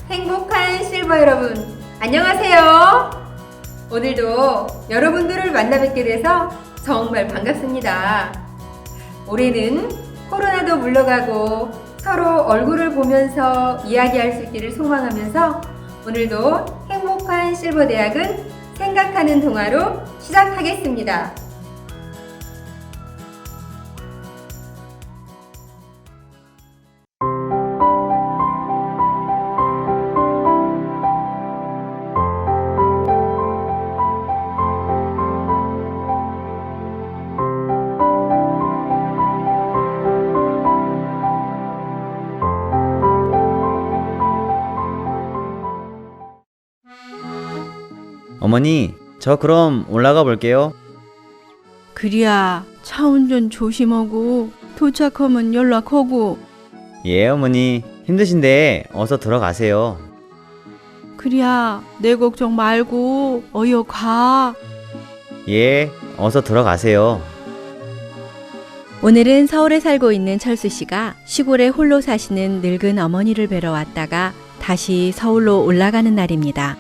행복한 실버 여러분, 안녕하세요. 오늘도 여러분들을 만나 뵙게 돼서 정말 반갑습니다. 올해는 코로나도 물러가고 서로 얼굴을 보면서 이야기할 수 있기를 소망하면서 오늘도 행복한 실버 대학은 생각하는 동화로 시작하겠습니다. 어머니, 저 그럼 올라가 볼게요. 그리야 차 운전 조심하고 도착하면 연락하고. 예, 어머니. 힘드신데 어서 들어가세요. 그리야 내 걱정 말고 어여 가. 예, 어서 들어가세요. 오늘은 서울에 살고 있는 철수 씨가 시골에 홀로 사시는 늙은 어머니를 뵈러 왔다가 다시 서울로 올라가는 날입니다.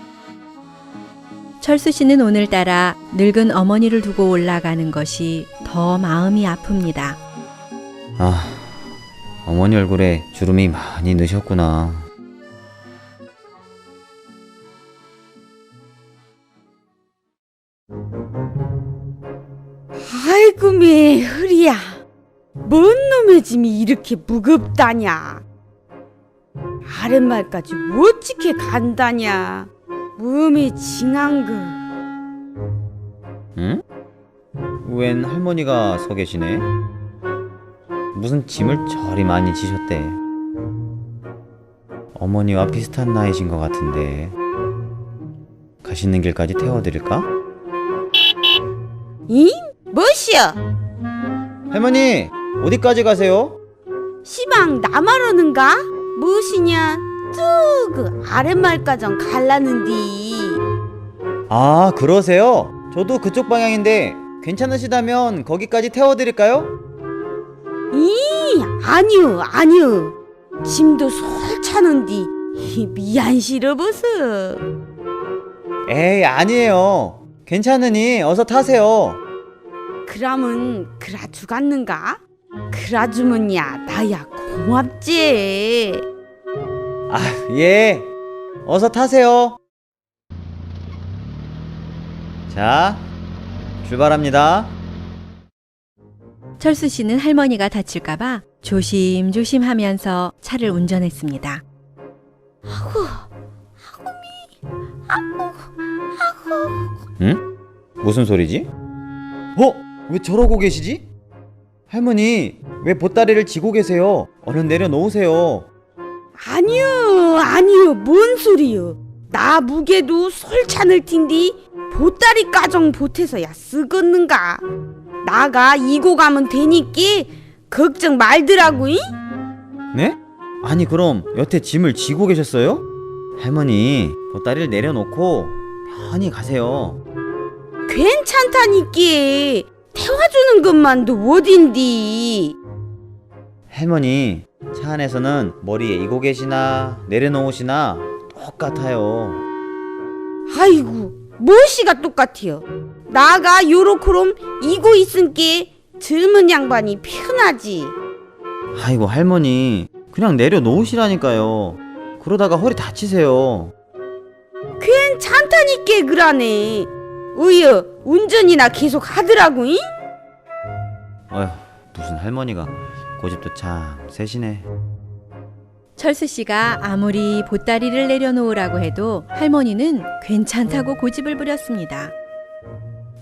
철수 씨는 오늘따라 늙은 어머니를 두고 올라가는 것이 더 마음이 아픕니다. 아, 어머니 얼굴에 주름이 많이 느셨구나. 아이고 매 흐리야, 뭔 놈의 짐이 이렇게 무겁다냐. 아랫말까지 멋지게 간다냐. 몸이 징한 거. 응? 웬 할머니가 서 계시네? 무슨 짐을 저리 많이 지셨대. 어머니와 비슷한 나이신 것 같은데 가시는 길까지 태워드릴까? 이? 뭐시여? 할머니, 어디까지 가세요? 시방 나말하는가? 무엇이냐? 쭉 아랫말까전 갈라는디. 아, 그러세요? 저도 그쪽 방향인데 괜찮으시다면 거기까지 태워드릴까요? 아니요. 짐도 솔차는디. 미안 싫어버서. 에이, 아니에요. 괜찮으니 어서 타세요. 그러면 그라 주갔는가? 그라 주면야 나야 고맙지. 아, 예. 어서 타세요. 자, 출발합니다. 철수 씨는 할머니가 다칠까봐 조심조심 하면서 차를 운전했습니다. 응? 무슨 소리지? 왜 저러고 계시지? 할머니, 왜 보따리를 지고 계세요? 얼른 내려놓으세요. 아니요, 뭔 소리요. 나 무게도 솔찬을 텐디 보따리 까정 보태서야 쓰겄는가. 나가 이고 가면 되니께 걱정 말더라고. 네? 아니, 그럼 여태 짐을 지고 계셨어요? 할머니, 보따리를 내려놓고 편히 가세요. 괜찮다니께. 태워주는 것만도 어딘디. 할머니, 차 안에서는 머리에 이고 계시나 내려놓으시나 똑같아요. 아이고, 무엇이가 똑같아요. 나가 요렇게롬 이고 있은께 젊은 양반이 편하지. 아이고, 할머니, 그냥 내려놓으시라니까요. 그러다가 허리 다치세요. 괜찮다니께 그러네. 으여, 운전이나 계속 하더라고. 잉? 어휴, 무슨 할머니가 고집도 참 세시네. 철수 씨가 아무리 보따리를 내려놓으라고 해도 할머니는 괜찮다고 고집을 부렸습니다.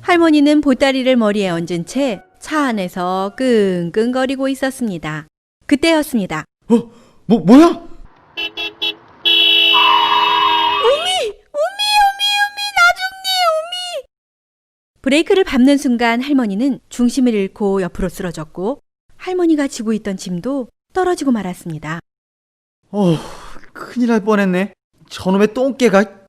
할머니는 보따리를 머리에 얹은 채 차 안에서 끙끙거리고 있었습니다. 그때였습니다. 뭐야? 브레이크를 밟는 순간 할머니는 중심을 잃고 옆으로 쓰러졌고 할머니가 지고 있던 짐도 떨어지고 말았습니다. 큰일 날 뻔했네. 저놈의 똥개가.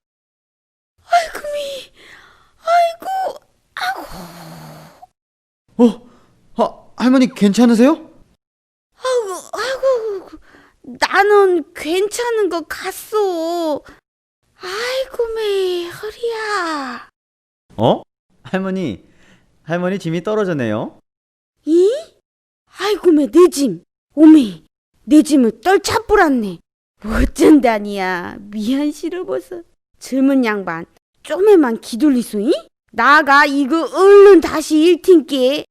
할머니 괜찮으세요? 아이고, 나는 괜찮은 것 같소. 아이고 매 허리야. 어? 할머니 짐이 떨어졌네요. 이? 아이고 매 내 짐. 오메 내 짐을 떨차뿌랐네. 어쩐다니야. 미안 싫어버섯. 젊은 양반 좀에만 기돌리소이? 나가 이거 얼른 다시 일팅께.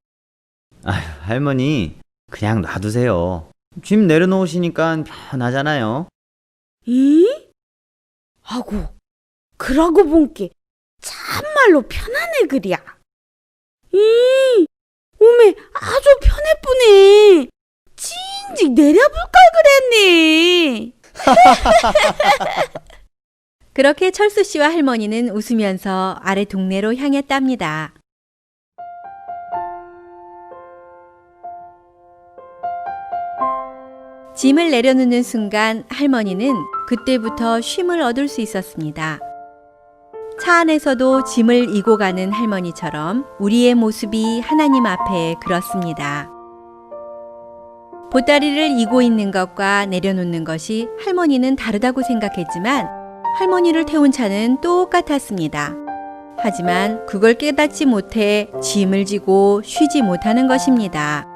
아휴, 할머니 그냥 놔두세요. 짐 내려놓으시니까 편하잖아요. 이? 아고 그러고 본게 참말로 편하네 그랴. 이 오메 아주 편해쁘네. 진즉 내려볼 걸 그랬네. 그렇게 철수 씨와 할머니는 웃으면서 아래 동네로 향했답니다. 짐을 내려놓는 순간 할머니는 그때부터 쉼을 얻을 수 있었습니다. 차 안에서도 짐을 이고 가는 할머니처럼 우리의 모습이 하나님 앞에 그렇습니다. 보따리를 이고 있는 것과 내려놓는 것이 할머니는 다르다고 생각했지만 할머니를 태운 차는 똑같았습니다. 하지만 그걸 깨닫지 못해 짐을 지고 쉬지 못하는 것입니다.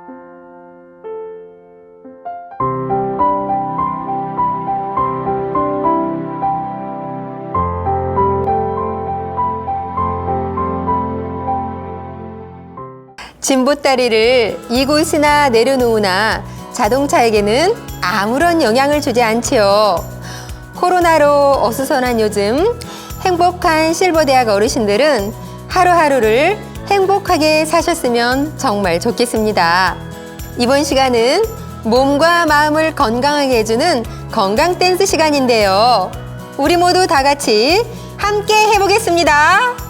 짐보따리를 이곳이나 내려놓으나 자동차에게는 아무런 영향을 주지 않지요. 코로나로 어수선한 요즘 행복한 실버대학 어르신들은 하루하루를 행복하게 사셨으면 정말 좋겠습니다. 이번 시간은 몸과 마음을 건강하게 해주는 건강 댄스 시간인데요. 우리 모두 다 같이 함께 해보겠습니다.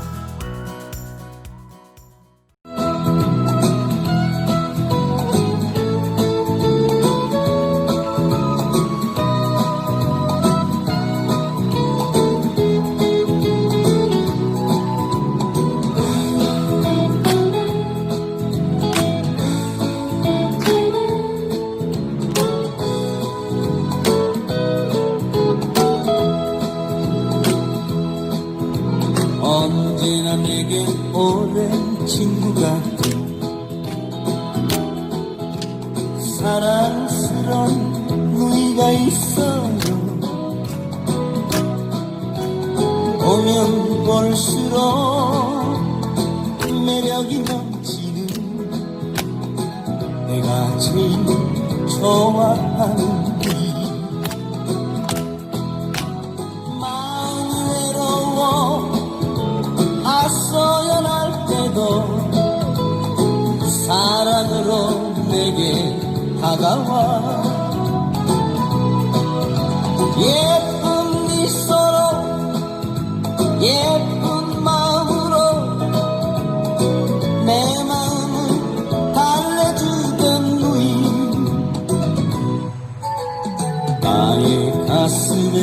언제나 내게 오랜 친구 같은 사랑스런 누이가 있어요. 보면 볼수록 매력이 넘치는 내가 제일 좋아하는 누이. 마음이 외로워 하소연할 때도 사랑으로 내게 다가와 예쁜 미소로 예쁜 마음으로 내 마음을 달래주던 누이. 나의 가슴에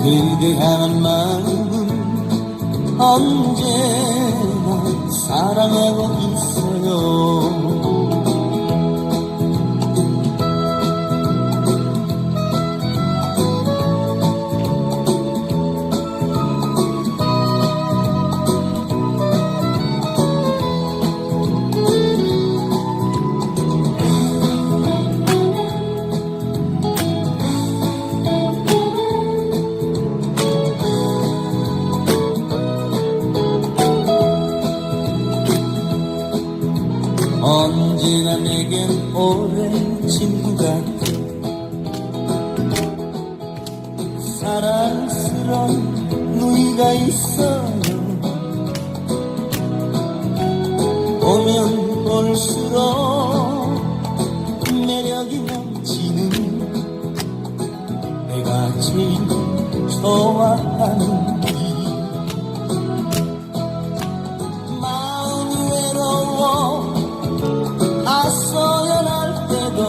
그대 향한 마음은 언제나 사랑하고 있어요. 언제나 내겐 오랜 친구 같은 사랑스런 누이가 있어요. 보면 볼수록 매력이 넘치는 내가 제일 좋아하는 누이. 마음이 외로워 하소연할 때도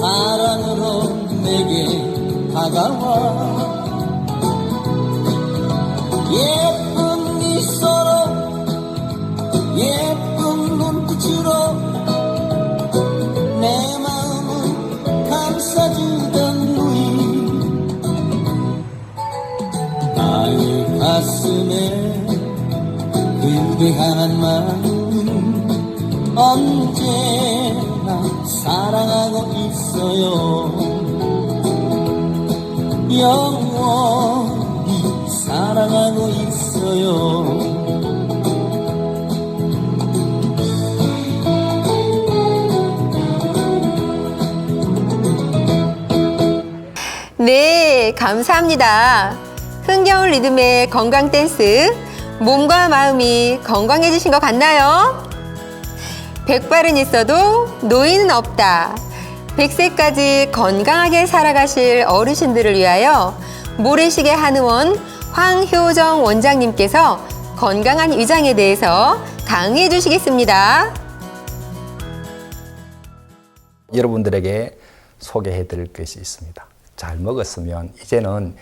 사랑으로 내게 다가와 예쁜 미소로 예쁜 눈빛으로 내 마음을 가슴에 그대한 마음 언제나 사랑하고 있어요. 영원히 사랑하고 있어요. 네, 감사합니다. 흥겨운 리듬의 건강 댄스, 몸과 마음이 건강해지신 것 같나요? 백발은 있어도 노인은 없다. 100세까지 건강하게 살아가실 어르신들을 위하여 모래시계 한의원 황효정 원장님께서 건강한 위장에 대해서 강의해 주시겠습니다. 여러분들에게 소개해 드릴 것이 있습니다. 잘 먹었으면 이제는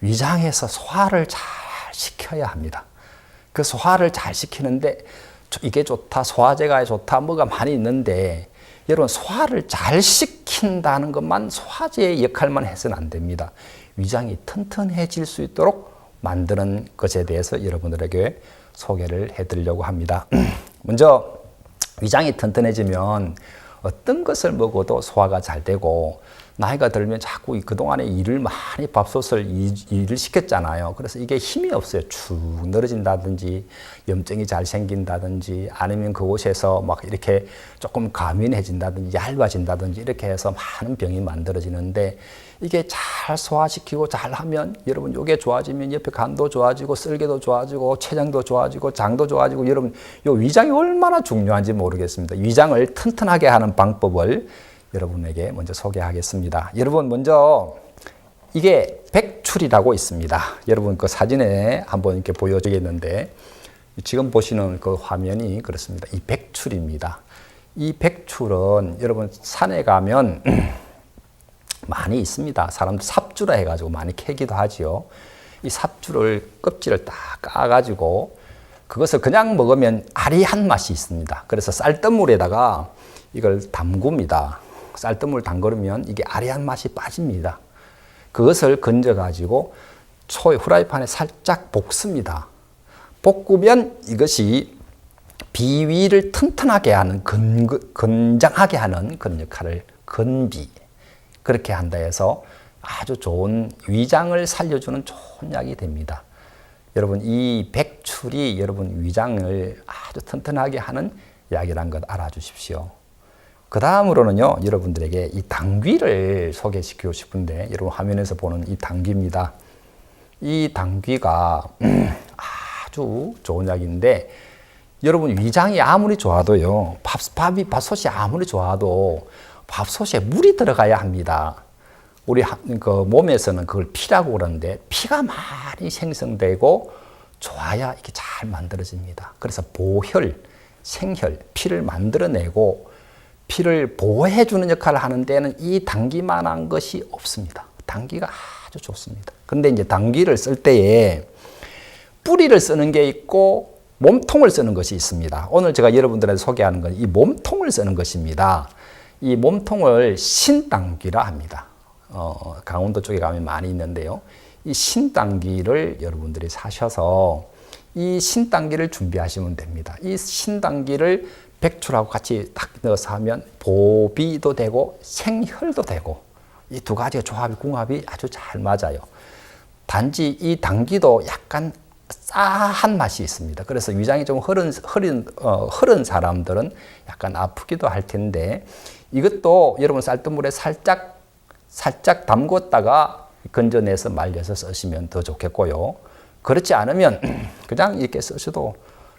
위장에서 소화를 잘 시켜야 합니다. 그 소화를 잘 시키는데 이게 좋다, 소화제가 좋다, 뭐가 많이 있는데 여러분 소화를 잘 시킨다는 것만 소화제의 역할만 해서는 안 됩니다. 위장이 튼튼해질 수 있도록 만드는 것에 대해서 여러분들에게 소개를 해드리려고 합니다. 먼저 위장이 튼튼해지면 어떤 것을 먹어도 소화가 잘 되고 나이가 들면 자꾸 그동안에 일을 많이 밥솥을 일을 시켰잖아요. 그래서 이게 힘이 없어요. 축 늘어진다든지 염증이 잘 생긴다든지 아니면 그곳에서 막 이렇게 조금 가민해진다든지 얇아진다든지 이렇게 해서 많은 병이 만들어지는데 이게 잘 소화시키고 잘 하면 여러분 요게 좋아지면 옆에 간도 좋아지고 쓸개도 좋아지고 췌장도 좋아지고 장도 좋아지고 여러분 요 위장이 얼마나 중요한지 모르겠습니다. 위장을 튼튼하게 하는 방법을 여러분에게 먼저 소개하겠습니다. 여러분 먼저 이게 백출이라고 있습니다. 여러분 그 사진에 한번 이렇게 보여주겠는데 지금 보시는 그 화면이 그렇습니다. 이 백출입니다. 이 백출은 여러분 산에 가면 많이 있습니다. 사람들 삽주라 해가지고 많이 캐기도 하지요. 이 삽주를 껍질을 딱 까가지고 그것을 그냥 먹으면 아리한 맛이 있습니다. 그래서 쌀뜨물에다가 이걸 담굽니다. 쌀뜨물 담그면 이게 아리한 맛이 빠집니다. 그것을 건져가지고 후라이팬에 살짝 볶습니다. 볶으면 이것이 비위를 튼튼하게 하는, 건장하게 하는 그런 역할을 건비, 그렇게 한다 해서 아주 좋은 위장을 살려주는 좋은 약이 됩니다. 여러분 이 백출이 여러분 위장을 아주 튼튼하게 하는 약이라는 것 알아주십시오. 그 다음으로는요, 여러분들에게 이 당귀를 소개시키고 싶은데, 여러분 화면에서 보는 이 당귀입니다. 이 당귀가 아주 좋은 약인데, 여러분 위장이 아무리 좋아도요, 밥솥이 아무리 좋아도 밥솥에 물이 들어가야 합니다. 우리 그 몸에서는 그걸 피라고 그러는데, 피가 많이 생성되고 좋아야 이게 잘 만들어집니다. 그래서 보혈, 생혈, 피를 만들어내고 피를 보호해주는 역할을 하는 데는 이 당귀만한 것이 없습니다. 당귀가 아주 좋습니다. 근데 이제 당귀를 쓸 때에 뿌리를 쓰는 게 있고 몸통을 쓰는 것이 있습니다. 오늘 제가 여러분들한테 소개하는 건 이 몸통을 쓰는 것입니다. 이 몸통을 신당귀라 합니다. 강원도 쪽에 가면 많이 있는데요. 이 신당귀를 여러분들이 사셔서 이 신당귀를 준비하시면 됩니다. 이 신당귀를 백출하고 같이 딱 넣어서 하면 보비도 되고 생혈도 되고 이 두 가지의 조합이 궁합이 아주 잘 맞아요. 단지 이 당귀도 약간 싸한 맛이 있습니다. 그래서 위장이 좀 흐른 사람들은 약간 아프기도 할 텐데 이것도 여러분 쌀뜨물에 살짝 담궜다가 건져내서 말려서 쓰시면 더 좋겠고요. 그렇지 않으면 그냥 이렇게 쓰셔도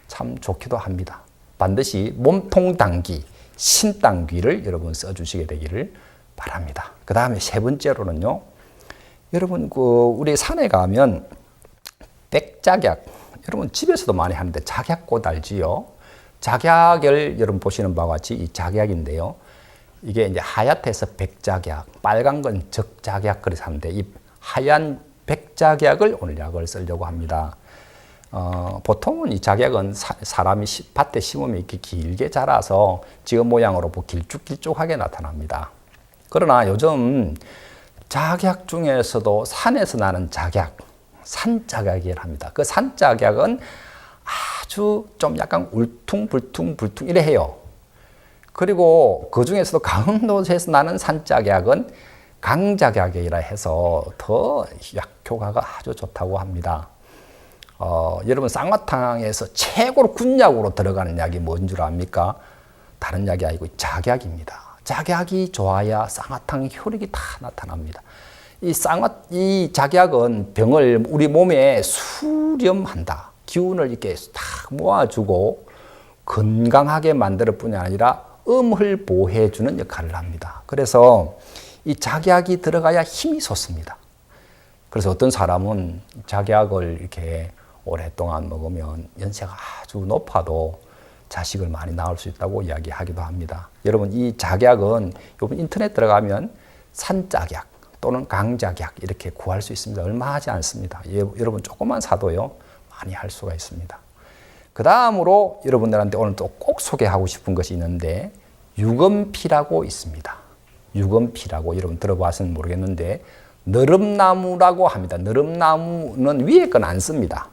참 좋기도 합니다. 반드시 몸통 당귀, 신당귀를 여러분 써주시게 되기를 바랍니다. 그 다음에 세 번째로는요, 여러분 우리 산에 가면 백작약, 여러분 집에서도 많이 하는데 작약꽃 알지요? 작약을 여러분 보시는 바와 같이 이 작약인데요. 이게 이제 하얗해서 백작약, 빨간 건 적작약 그래서 하는데 이 하얀 백작약을 오늘 약을 쓰려고 합니다. 보통은 이 작약은 사람이 밭에 심으면 이렇게 길게 자라서 지금 모양으로 길쭉길쭉하게 나타납니다. 그러나 요즘 작약 중에서도 산에서 나는 작약, 산작약이랍니다. 그 산작약은 아주 좀 약간 울퉁불퉁 이래 해요. 그리고 그 중에서도 강원도에서 나는 산작약은 강작약이라 해서 더 약효과가 아주 좋다고 합니다. 여러분 쌍화탕에서 최고로 군약으로 들어가는 약이 뭔 줄 압니까? 다른 약이 아니고 작약입니다. 작약이 좋아야 쌍화탕의 효력이 다 나타납니다. 이 작약은 병을 우리 몸에 수렴한다. 기운을 이렇게 딱 모아주고 건강하게 만들 뿐이 아니라 음을 보호해주는 역할을 합니다. 그래서 이 작약이 들어가야 힘이 솟습니다. 그래서 어떤 사람은 작약을 이렇게 오랫동안 먹으면 연세가 아주 높아도 자식을 많이 낳을 수 있다고 이야기하기도 합니다. 여러분 이 작약은 요번 인터넷 들어가면 산작약 또는 강작약 이렇게 구할 수 있습니다. 얼마 하지 않습니다. 여러분 조금만 사도요 많이 할 수가 있습니다. 그 다음으로 여러분들한테 오늘 또 꼭 소개하고 싶은 것이 있는데 유검피라고 있습니다. 유검피라고 여러분 들어봐서는 모르겠는데 너름나무라고 합니다. 너름나무는 위에 건 안 씁니다.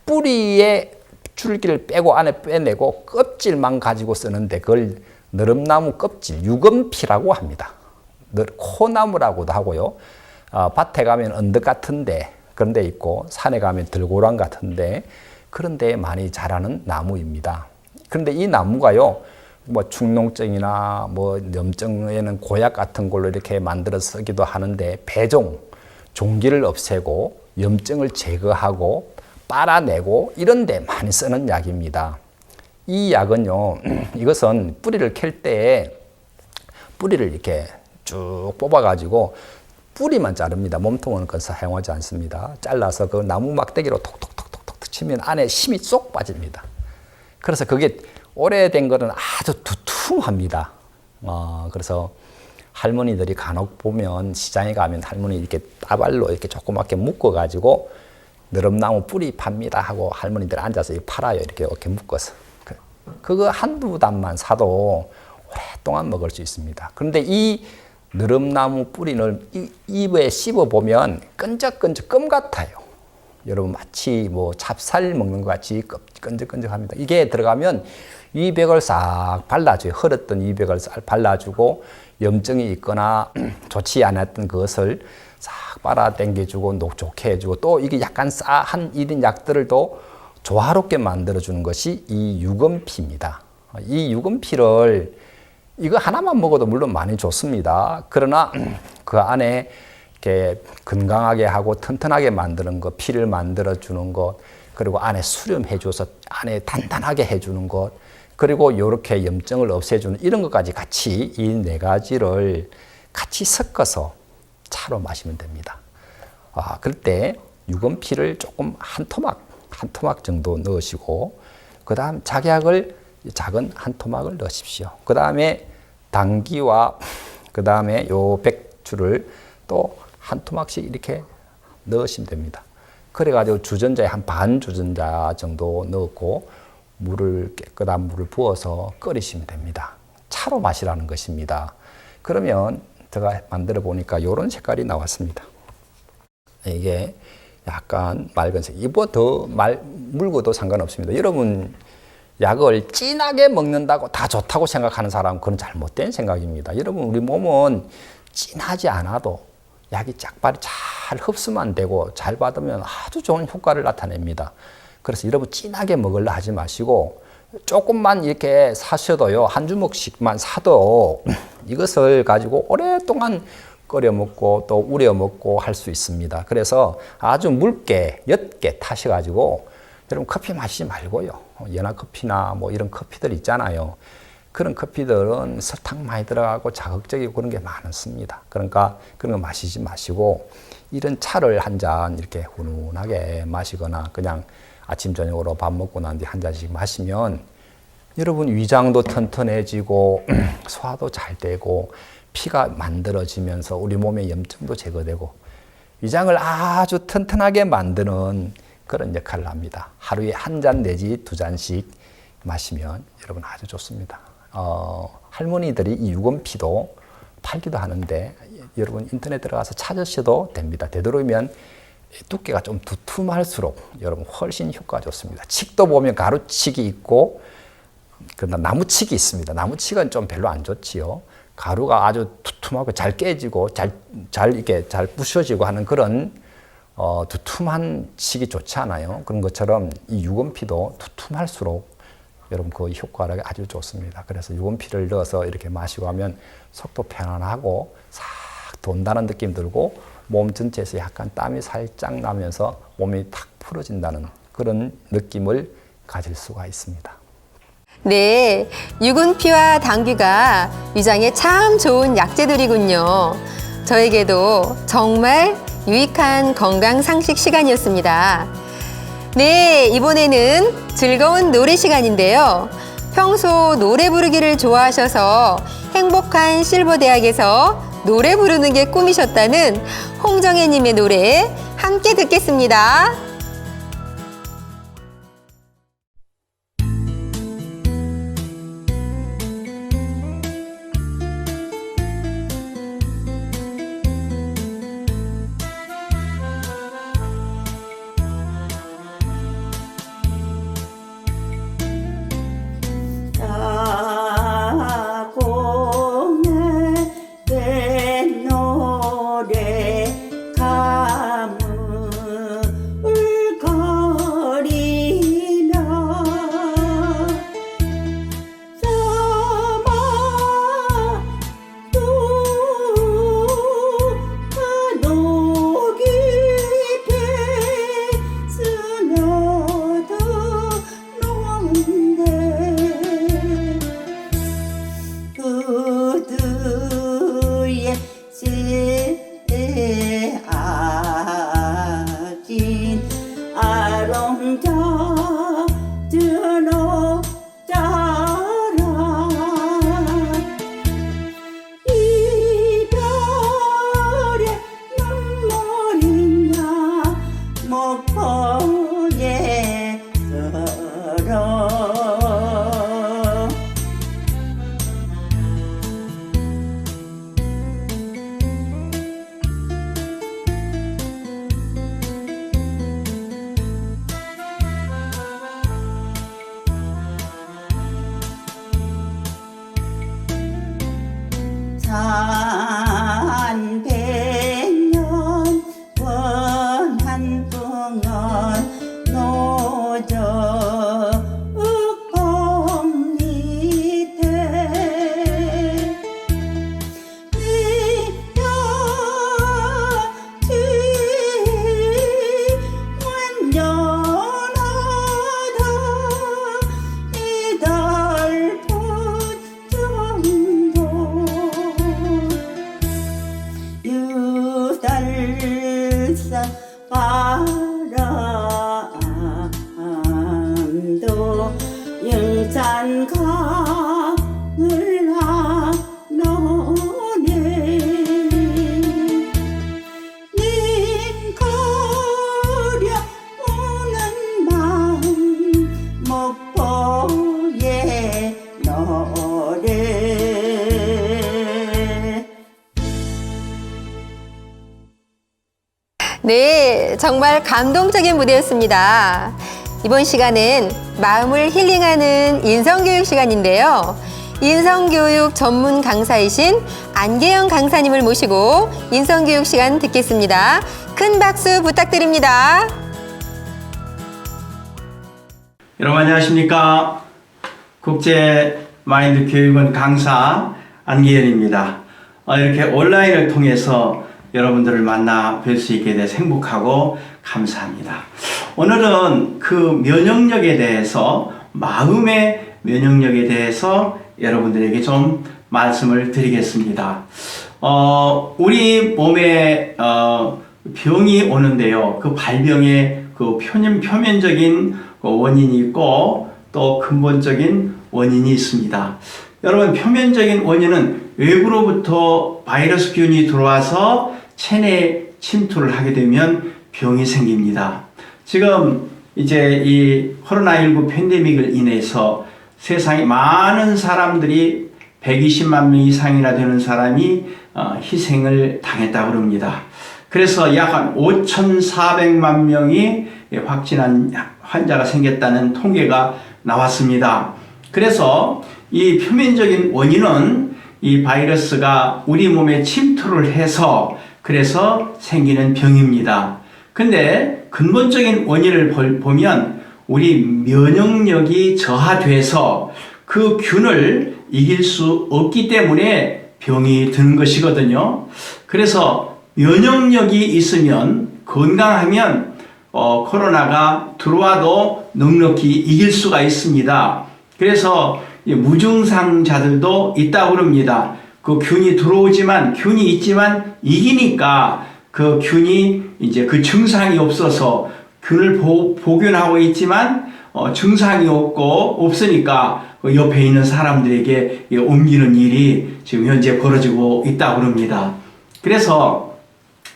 뿌리에 줄기를 빼고 안에 빼내고 껍질만 가지고 쓰는데 그걸 너름나무 껍질, 유검피라고 합니다. 코나무라고도 하고요. 밭에 가면 언덕 같은데 그런 데 있고 산에 가면 들고랑 같은데 그런 데 많이 자라는 나무입니다. 그런데 이 나무가요. 뭐 축농증이나 뭐 염증에는 고약 같은 걸로 이렇게 만들어 쓰기도 하는데 배종, 종기를 없애고 염증을 제거하고 빨아내고 이런 데 많이 쓰는 약입니다. 이 약은요. 이것은 뿌리를 캘 때 뿌리를 이렇게 쭉 뽑아 가지고 뿌리만 자릅니다. 몸통은 그건 사용하지 않습니다. 잘라서 그 나무 막대기로 톡톡톡톡톡 치면 안에 힘이 쏙 빠집니다. 그래서 그게 오래된 거는 아주 두툼합니다. 그래서 할머니들이 간혹 보면 시장에 가면 할머니 이렇게 따발로 이렇게 조그맣게 묶어가지고 너름나무 뿌리 팝니다 하고 할머니들 앉아서 팔아요. 이렇게 묶어서. 그거 한두 단만 사도 오랫동안 먹을 수 있습니다. 그런데 이 너름나무 뿌리를 입에 씹어보면 끈적끈적 껌 같아요. 여러분 마치 뭐 찹쌀 먹는 것 같이 끈적끈적합니다. 이게 들어가면 위백을 싹 발라줘요. 흐렸던 위백을 싹 발라주고 염증이 있거나 좋지 않았던 그것을 싹 빨아당겨주고 녹좋게 해주고 또 이게 약간 싸한 이런 약들을 또 조화롭게 만들어주는 것이 이 유검피입니다. 이 유검피를 이거 하나만 먹어도 물론 많이 좋습니다. 그러나 그 안에 이렇게 건강하게 하고 튼튼하게 만드는 것, 피를 만들어주는 것, 그리고 안에 수렴해줘서 안에 단단하게 해주는 것, 그리고 이렇게 염증을 없애주는 이런 것까지 같이 이 네 가지를 같이 섞어서 차로 마시면 됩니다. 그럴 때 유검피를 조금 한 토막 정도 넣으시고, 그 다음 작약을 작은 한 토막을 넣으십시오. 그 다음에 당귀와 그 다음에 요 백주를 또 한 토막씩 이렇게 넣으시면 됩니다. 그래가지고 주전자에 한 반 주전자 정도 넣고 깨끗한 물을 부어서 끓이시면 됩니다. 차로 마시라는 것입니다. 그러면 제가 만들어 보니까 이런 색깔이 나왔습니다. 이게 약간 맑은색. 이보다 더 묽어도 상관없습니다. 여러분 약을 진하게 먹는다고 다 좋다고 생각하는 사람은 그건 잘못된 생각입니다. 여러분 우리 몸은 진하지 않아도 약이 짝발이 잘 흡수만 되고 잘 받으면 아주 좋은 효과를 나타냅니다. 그래서 여러분 진하게 먹으려 하지 마시고 조금만 이렇게 사셔도요. 한 주먹씩만 사도 이것을 가지고 오랫동안 끓여 먹고 또 우려 먹고 할 수 있습니다. 그래서 아주 묽게 옅게 타셔가지고 여러분 커피 마시지 말고요. 연화커피나 뭐 이런 커피들 있잖아요. 그런 커피들은 설탕 많이 들어가고 자극적이고 그런 게 많습니다. 그러니까 그런 거 마시지 마시고 이런 차를 한 잔 이렇게 훈훈하게 마시거나 그냥 아침 저녁으로 밥 먹고 난 뒤 한 잔씩 마시면 여러분 위장도 튼튼해지고 소화도 잘 되고 피가 만들어지면서 우리 몸의 염증도 제거되고 위장을 아주 튼튼하게 만드는 그런 역할을 합니다. 하루에 한 잔 내지 두 잔씩 마시면 여러분 아주 좋습니다. 할머니들이 이 유검피도 팔기도 하는데 여러분 인터넷 들어가서 찾으셔도 됩니다. 되도록이면 두께가 좀 두툼할수록 여러분 훨씬 효과가 좋습니다. 칡도 보면 가루칡이 있고 그다음 나무칡이 있습니다. 나무칡은 좀 별로 안 좋지요. 가루가 아주 두툼하고 잘 깨지고 이렇게 잘 부셔지고 하는 그런 두툼한 칡이 좋지 않아요. 그런 것처럼 이 유건피도 두툼할수록 여러분 그 효과가 아주 좋습니다. 그래서 유건피를 넣어서 이렇게 마시고 하면 속도 편안하고 싹 돈다는 느낌 들고 몸 전체에서 약간 땀이 살짝 나면서 몸이 탁 풀어진다는 그런 느낌을 가질 수가 있습니다. 네, 유근피와 당귀가 위장에 참 좋은 약재들이군요. 저에게도 정말 유익한 건강 상식 시간이었습니다. 네, 이번에는 즐거운 노래 시간인데요. 평소 노래 부르기를 좋아하셔서 행복한 실버대학에서 노래 부르는 게 꿈이셨다는 홍정혜님의 노래 함께 듣겠습니다. 네, 정말 감동적인 무대였습니다. 이번 시간은 마음을 힐링하는 인성교육 시간인데요. 인성교육 전문 강사이신 안계영 강사님을 모시고 인성교육 시간 듣겠습니다. 큰 박수 부탁드립니다. 여러분 안녕하십니까? 국제 마인드 교육원 강사 안계현입니다. 이렇게 온라인을 통해서 여러분들을 만나 뵐 수 있게 돼서 행복하고 감사합니다. 오늘은 그 면역력에 대해서, 마음의 면역력에 대해서 여러분들에게 좀 말씀을 드리겠습니다. 우리 몸에 병이 오는데요. 그 발병의 그 표면적인 원인이 있고 또 근본적인 원인이 있습니다. 여러분, 표면적인 원인은 외부로부터 바이러스균이 들어와서 체내에 침투를 하게 되면 병이 생깁니다. 지금 이제 이 코로나19 팬데믹을 인해서 세상에 많은 사람들이 120만 명 이상이나 되는 사람이 희생을 당했다고 합니다. 그래서 약 한 5,400만 명이 확진한 환자가 생겼다는 통계가 나왔습니다. 그래서 이 표면적인 원인은 이 바이러스가 우리 몸에 침투를 해서 그래서 생기는 병입니다. 근데 근본적인 원인을 보면 우리 면역력이 저하돼서 그 균을 이길 수 없기 때문에 병이 드는 것이거든요. 그래서 면역력이 있으면 건강하면 코로나가 들어와도 넉넉히 이길 수가 있습니다. 그래서 무증상자들도 있다고 합니다. 그 균이 들어오지만 균이 있지만 이기니까 그 균이 이제 그 증상이 없어서 균을 보균하고 있지만 증상이 없으니까 그 옆에 있는 사람들에게 옮기는 일이 지금 현재 벌어지고 있다고 합니다. 그래서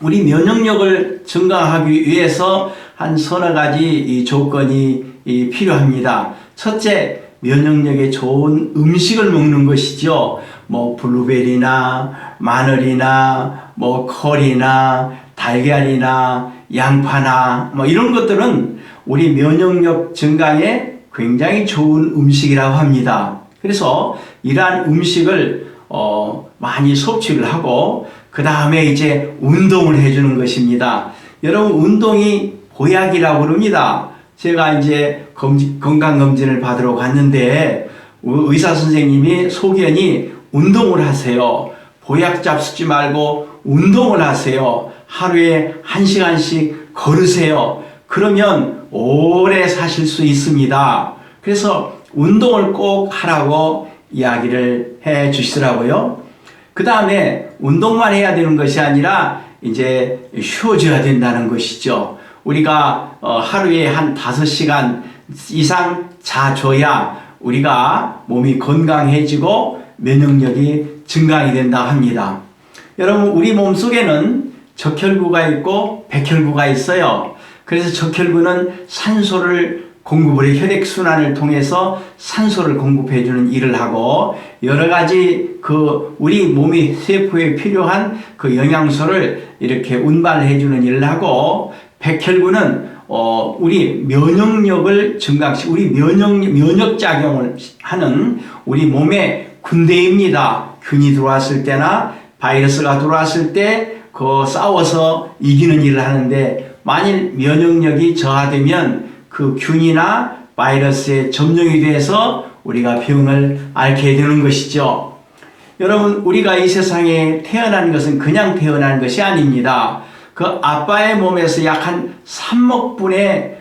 우리 면역력을 증강하기 위해서 한 서너 가지 이 조건이 필요합니다. 첫째, 면역력에 좋은 음식을 먹는 것이죠. 뭐 블루베리나 마늘이나 뭐 컬이나 달걀이나 양파나 뭐 이런 것들은 우리 면역력 증강에 굉장히 좋은 음식이라고 합니다. 그래서 이러한 음식을 많이 섭취를 하고 그 다음에 이제 운동을 해주는 것입니다. 여러분, 운동이 보약이라고 합니다. 제가 이제 건강검진을 받으러 갔는데 의사 선생님이 소견이 운동을 하세요. 보약 잡수지 말고 운동을 하세요. 하루에 1시간씩 걸으세요. 그러면 오래 사실 수 있습니다. 그래서 운동을 꼭 하라고 이야기를 해 주시더라고요. 그 다음에 운동만 해야 되는 것이 아니라 이제 쉬어줘야 된다는 것이죠. 우리가 하루에 한 5시간 이상 자줘야 우리가 몸이 건강해지고 면역력이 증강이 된다 합니다. 여러분, 우리 몸속에는 적혈구가 있고 백혈구가 있어요. 그래서 적혈구는 산소를 공급을 해 혈액순환을 통해서 산소를 공급해주는 일을 하고 여러 가지 우리 몸이 세포에 필요한 그 영양소를 이렇게 운반해주는 일을 하고 백혈구는 우리 면역력을 증강시키고 우리 면역작용을 하는 우리 몸의 군대입니다. 균이 들어왔을 때나 바이러스가 들어왔을 때 싸워서 이기는 일을 하는데 만일 면역력이 저하되면 그 균이나 바이러스에 점령이 돼서 우리가 병을 앓게 되는 것이죠. 여러분, 우리가 이 세상에 태어난 것은 그냥 태어난 것이 아닙니다. 그 아빠의 몸에서 약 한 3억 분의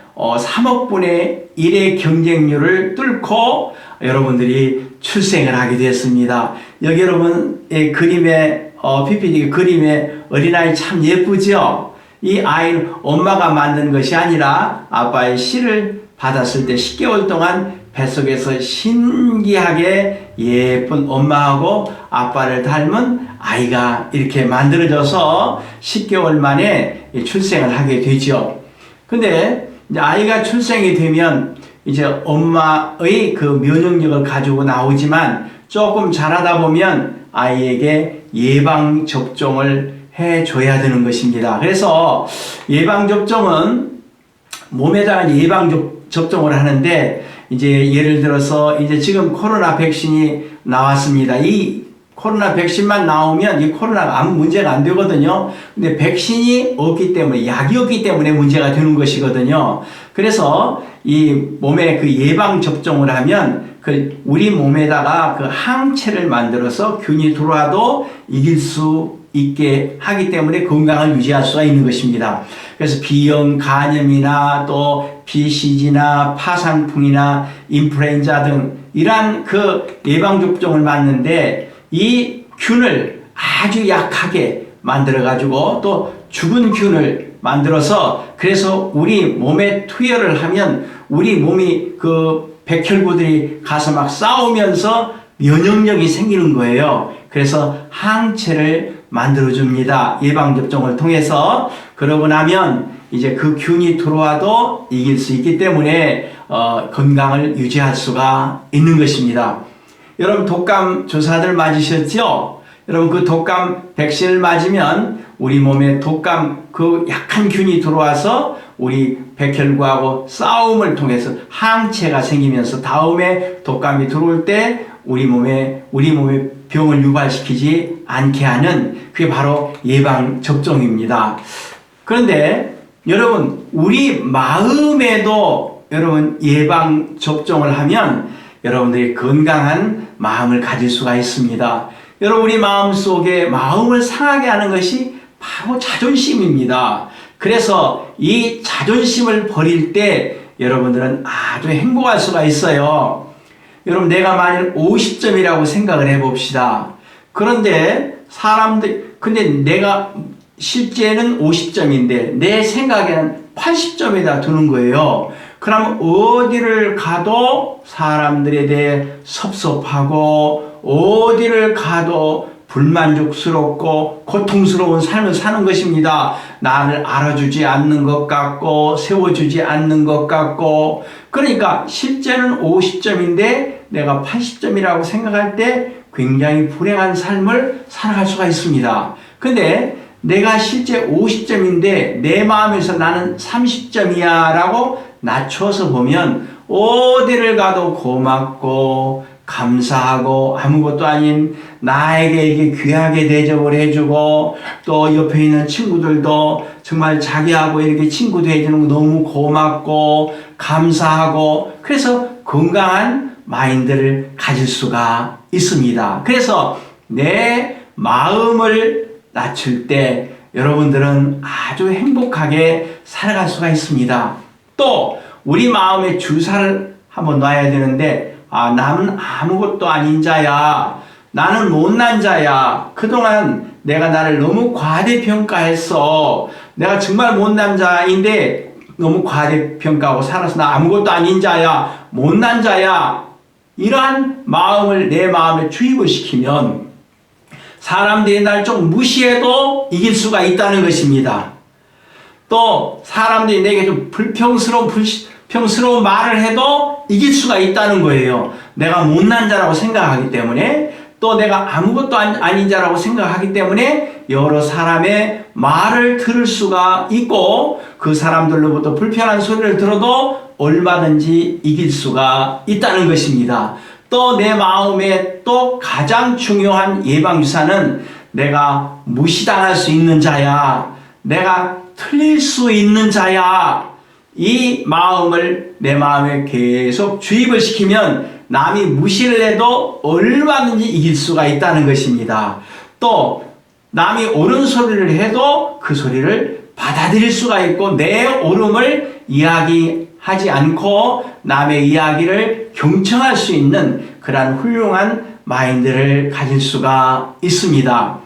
1의 경쟁률을 뚫고 여러분들이 출생을 하게 됐습니다. 여기 여러분의 그림에 PPT 그림에 어린아이 참 예쁘죠? 이 아이는 엄마가 만든 것이 아니라 아빠의 씨를 받았을 때 10개월 동안 뱃속에서 신기하게 예쁜 엄마하고 아빠를 닮은 아이가 이렇게 만들어져서 10개월 만에 출생을 하게 되죠. 근데 이제 아이가 출생이 되면 이제 엄마의 그 면역력을 가지고 나오지만 조금 자라다 보면 아이에게 예방접종을 해줘야 되는 것입니다. 그래서 예방접종은 몸에다가 예방접종을 하는데 이제 예를 들어서 이제 지금 코로나 백신이 나왔습니다. 이 코로나 백신만 나오면 이 코로나가 아무 문제가 안 되거든요. 근데 백신이 없기 때문에, 약이 없기 때문에 문제가 되는 것이거든요. 그래서 이 몸에 그 예방접종을 하면 우리 몸에다가 그 항체를 만들어서 균이 들어와도 이길 수 있게 하기 때문에 건강을 유지할 수가 있는 것입니다. 그래서 B형 간염이나 또 BCG나 파상풍이나 인플루엔자 등 이러한 그 예방접종을 맞는데 이 균을 아주 약하게 만들어가지고 또 죽은 균을 만들어서 그래서 우리 몸에 투여를 하면 우리 몸이 그 백혈구들이 가서 막 싸우면서 면역력이 생기는 거예요. 그래서 항체를 만들어줍니다. 예방접종을 통해서. 그러고 나면 이제 그 균이 들어와도 이길 수 있기 때문에 건강을 유지할 수가 있는 것입니다. 여러분, 독감 주사들 맞으셨죠? 여러분 그 독감 백신을 맞으면 우리 몸에 독감 그 약한 균이 들어와서 우리 백혈구하고 싸움을 통해서 항체가 생기면서 다음에 독감이 들어올 때 우리 몸에 병을 유발시키지 않게 하는 그게 바로 예방 접종입니다. 그런데 여러분 우리 마음에도 여러분 예방 접종을 하면 여러분들이 건강한 마음을 가질 수가 있습니다. 여러분 우리 마음속에 마음을 상하게 하는 것이 바로 자존심입니다. 그래서 이 자존심을 버릴 때 여러분들은 아주 행복할 수가 있어요. 여러분 내가 만일 50점이라고 생각을 해봅시다. 그런데 근데 내가 실제는 50점인데 내 생각에는 80점에다 두는 거예요. 그럼 어디를 가도 사람들에 대해 섭섭하고 어디를 가도 불만족스럽고 고통스러운 삶을 사는 것입니다. 나를 알아주지 않는 것 같고 세워주지 않는 것 같고 그러니까 실제는 50점인데 내가 80점이라고 생각할 때 굉장히 불행한 삶을 살아갈 수가 있습니다. 근데 내가 실제 50점인데 내 마음에서 나는 30점이야 라고 낮춰서 보면 어디를 가도 고맙고 감사하고 아무것도 아닌 나에게 이게 귀하게 대접을 해주고 또 옆에 있는 친구들도 정말 자기하고 이렇게 친구도 해주는 거 너무 고맙고 감사하고 그래서 건강한 마인드를 가질 수가 있습니다. 그래서 내 마음을 낮출 때 여러분들은 아주 행복하게 살아갈 수가 있습니다. 또 우리 마음에 주사를 한번 놔야 되는데 나는 아무것도 아닌 자야. 나는 못난 자야. 그동안 내가 나를 너무 과대평가했어. 내가 정말 못난 자인데 너무 과대평가하고 살아서 나 아무것도 아닌 자야. 못난 자야. 이러한 마음을 내 마음에 주입을 시키면 사람들이 날 좀 무시해도 이길 수가 있다는 것입니다. 또 사람들이 내게 좀 불평스러운 말을 해도 이길 수가 있다는 거예요. 내가 못난 자라고 생각하기 때문에 또 내가 아무것도 아닌 자라고 생각하기 때문에 여러 사람의 말을 들을 수가 있고 그 사람들로부터 불편한 소리를 들어도 얼마든지 이길 수가 있다는 것입니다. 또 내 마음에 또 가장 중요한 예방주사는 내가 무시당할 수 있는 자야. 내가 틀릴 수 있는 자야. 이 마음을 내 마음에 계속 주입을 시키면 남이 무시를 해도 얼마든지 이길 수가 있다는 것입니다. 또 남이 옳은 소리를 해도 그 소리를 받아들일 수가 있고 내 옳음을 이야기하지 않고 남의 이야기를 경청할 수 있는 그러한 훌륭한 마인드를 가질 수가 있습니다.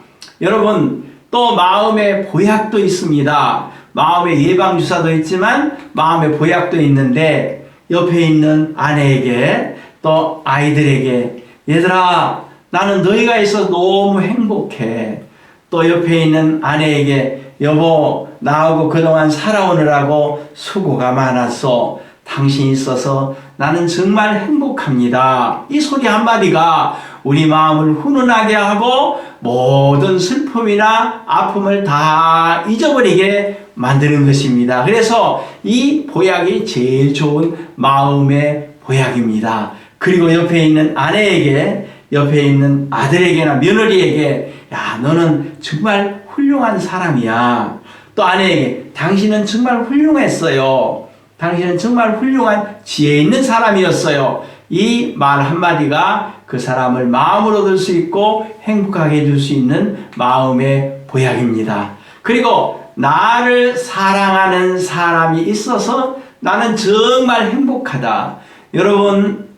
여러분 또 마음의 보약도 있습니다. 마음의 예방주사도 있지만 마음의 보약도 있는데 옆에 있는 아내에게 또 아이들에게 얘들아 나는 너희가 있어서 너무 행복해. 또 옆에 있는 아내에게 여보 나하고 그동안 살아오느라고 수고가 많았어. 당신이 있어서 나는 정말 행복합니다. 이 소리 한마디가 우리 마음을 훈훈하게 하고 모든 슬픔이나 아픔을 다 잊어버리게 만드는 것입니다. 그래서 이 보약이 제일 좋은 마음의 보약입니다. 그리고 옆에 있는 아내에게 옆에 있는 아들에게나 며느리에게 야 너는 정말 훌륭한 사람이야. 또 아내에게 당신은 정말 훌륭했어요. 당신은 정말 훌륭한 지혜 있는 사람이었어요. 이 말 한마디가 그 사람을 마음으로 들 수 있고 행복하게 해줄 수 있는 마음의 보약입니다. 그리고 나를 사랑하는 사람이 있어서 나는 정말 행복하다. 여러분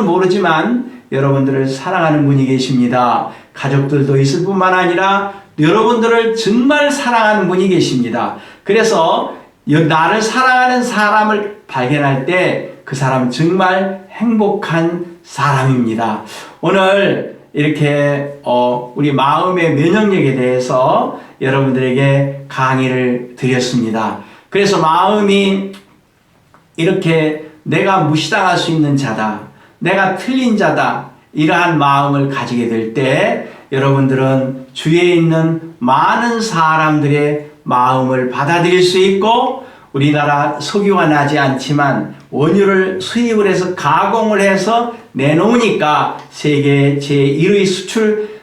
모르지만 여러분들을 사랑하는 분이 계십니다. 가족들도 있을 뿐만 아니라 여러분들을 정말 사랑하는 분이 계십니다. 그래서 나를 사랑하는 사람을 발견할 때 그 사람은 정말 행복한 사람입니다. 오늘 이렇게 우리 마음의 면역력에 대해서 여러분들에게 강의를 드렸습니다. 그래서 마음이 이렇게 내가 무시당할 수 있는 자다. 내가 틀린 자다. 이러한 마음을 가지게 될 때 여러분들은 주위에 있는 많은 사람들의 마음을 받아들일 수 있고, 우리나라 석유가 나지 않지만 원유를 수입을 해서 가공을 해서 내놓으니까 세계 제1의 수출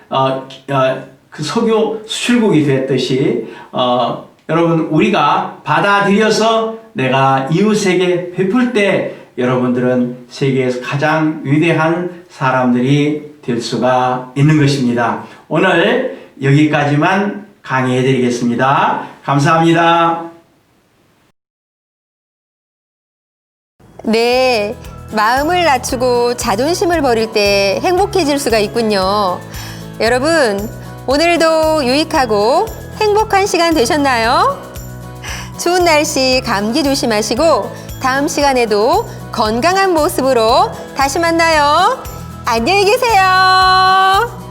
그 석유 수출국이 됐듯이 여러분, 우리가 받아들여서 내가 이웃에게 베풀 때 여러분들은 세계에서 가장 위대한 사람들이 될 수가 있는 것입니다. 오늘 여기까지만 강의해 드리겠습니다. 감사합니다. 네, 마음을 낮추고 자존심을 버릴 때 행복해질 수가 있군요. 여러분, 오늘도 유익하고 행복한 시간 되셨나요? 추운 날씨 감기 조심하시고 다음 시간에도 건강한 모습으로 다시 만나요. 안녕히 계세요.